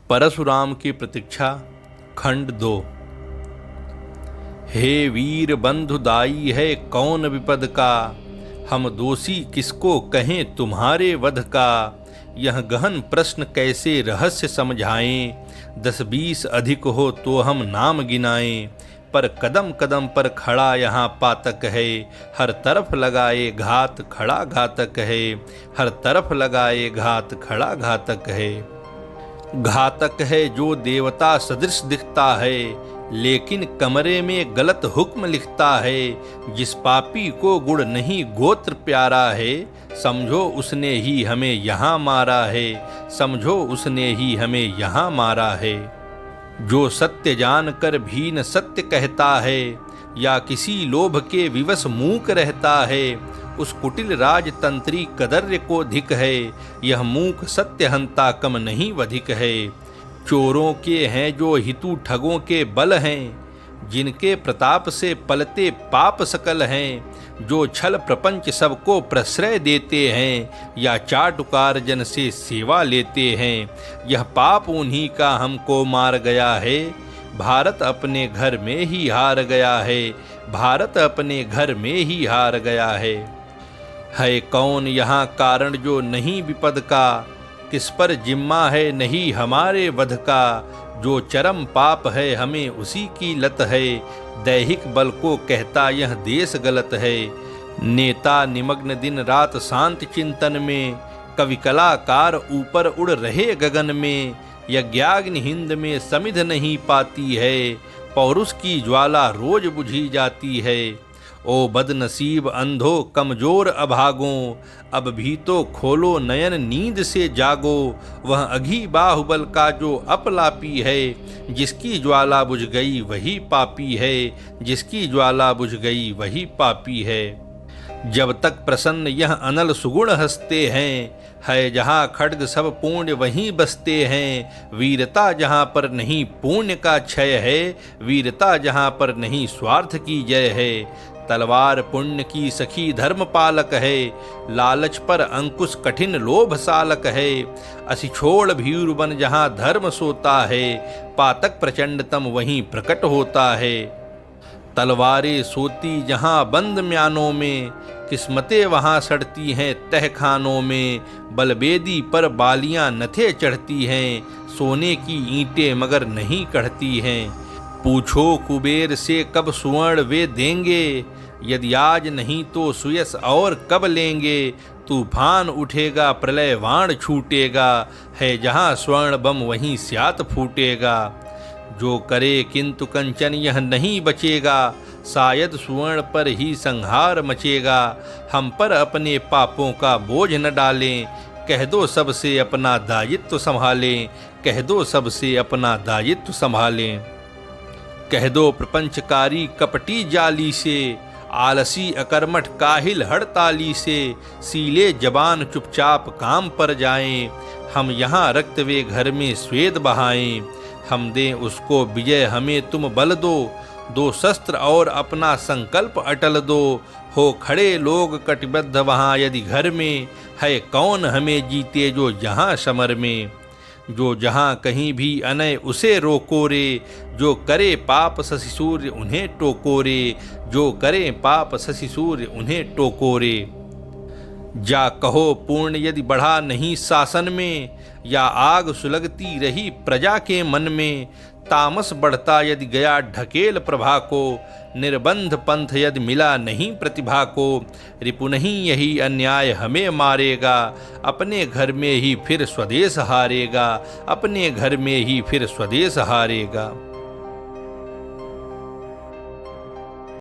परशुराम की प्रतीक्षा खंड 2। हे वीर बंधु दाई है कौन विपद का, हम दोषी किसको कहें तुम्हारे वध का। यह गहन प्रश्न कैसे रहस्य समझाएं, 10-20 अधिक हो तो हम नाम गिनाएं। पर कदम कदम पर खड़ा यहाँ पातक है, हर तरफ लगाए घात खड़ा घातक है। हर तरफ लगाए घात खड़ा घातक है। घातक है जो देवता सदृश दिखता है, लेकिन कमरे में गलत हुक्म लिखता है। जिस पापी को गुण नहीं गोत्र प्यारा है, समझो उसने ही हमें यहाँ मारा है। समझो उसने ही हमें यहाँ मारा है। जो सत्य जानकर भी न सत्य कहता है, या किसी लोभ के विवश मूक रहता है, उस कुटिल राजतंत्री कदर्य को धिक है। यह मूक सत्यहंता कम नहीं वधिक है। चोरों के हैं जो हितु ठगों के बल हैं, जिनके प्रताप से पलते पाप सकल हैं। जो छल प्रपंच सबको प्रश्रय देते हैं, या चाटुकार जन से सेवा लेते हैं। यह पाप उन्हीं का हमको मार गया है, भारत अपने घर में ही हार गया है। भारत अपने घर में ही हार गया है कौन यहाँ कारण जो नहीं विपद का, किस पर जिम्मा है नहीं हमारे वध का। जो चरम पाप है हमें उसी की लत है, दैहिक बल को कहता यह देश गलत है। नेता निमग्न दिन रात शांत चिंतन में, कवि कलाकार ऊपर उड़ रहे गगन में। यज्ञाग्नि हिंद में समिध नहीं पाती है, पौरुष की ज्वाला रोज बुझी जाती है। ओ बदनसीब अंधो कमजोर अभागों, अब भी तो खोलो नयन नींद से जागो। वह अघी बाहुबल का जो अपलापी है, जिसकी ज्वाला बुझ गई वही पापी है। जिसकी ज्वाला बुझ गई वही पापी है। जब तक प्रसन्न यह अनल सुगुण हंसते हैं, जहाँ खड्ग सब पुण्य वहीं बसते हैं। वीरता जहाँ पर नहीं पुण्य का क्षय है, वीरता जहाँ पर नहीं स्वार्थ की जय है। तलवार पुण्य की सखी धर्म पालक है, लालच पर अंकुश कठिन लोभ सालक है। असि छोड़ भीर बन जहाँ धर्म सोता है, पातक प्रचंडतम वहीं प्रकट होता है। तलवारें सोती जहाँ बंद म्यानों में, किस्मतें वहाँ सड़ती हैं तहखानों में। बलबेदी पर बालियाँ नथे चढ़ती हैं, सोने की ईंटें मगर नहीं कढ़ती हैं। पूछो कुबेर से कब सुवर्ण वे देंगे, यदि आज नहीं तो सुयस और कब लेंगे। तूफान उठेगा प्रलय वाण छूटेगा, है जहाँ स्वर्ण बम वहीं स्यात फूटेगा। जो करे किंतु कंचन यह नहीं बचेगा, शायद सुवर्ण पर ही संहार मचेगा। हम पर अपने पापों का बोझ न डालें, कह दो सबसे अपना दायित्व संभालें। कह दो सबसे अपना दायित्व संभालें। कह दो प्रपंचकारी कपटी जाली से, आलसी अकर्मठ काहिल हड़ताली से। सीले जबान चुपचाप काम पर जाएं, हम यहाँ रक्त वे घर में स्वेद बहाएं। हम दें उसको विजय हमें तुम बल दो, दो शस्त्र और अपना संकल्प अटल दो। हो खड़े लोग कटिबद्ध वहाँ यदि घर में, है कौन हमें जीते जो यहाँ समर में। जो जहाँ कहीं भी अनय उसे रोको रे, जो करे पाप शशि सूर्य उन्हें टोको रे। जो करे पाप शशि सूर्य उन्हें टोको रे। जा कहो पूर्ण यदि बढ़ा नहीं शासन में, या आग सुलगती रही प्रजा के मन में। तामस बढ़ता यदि गया ढकेल प्रभा को, निर्बंध पंथ यदि मिला नहीं प्रतिभा को। रिपु नहीं यही अन्याय हमें मारेगा, अपने घर में ही फिर स्वदेश हारेगा। अपने घर में ही फिर स्वदेश हारेगा।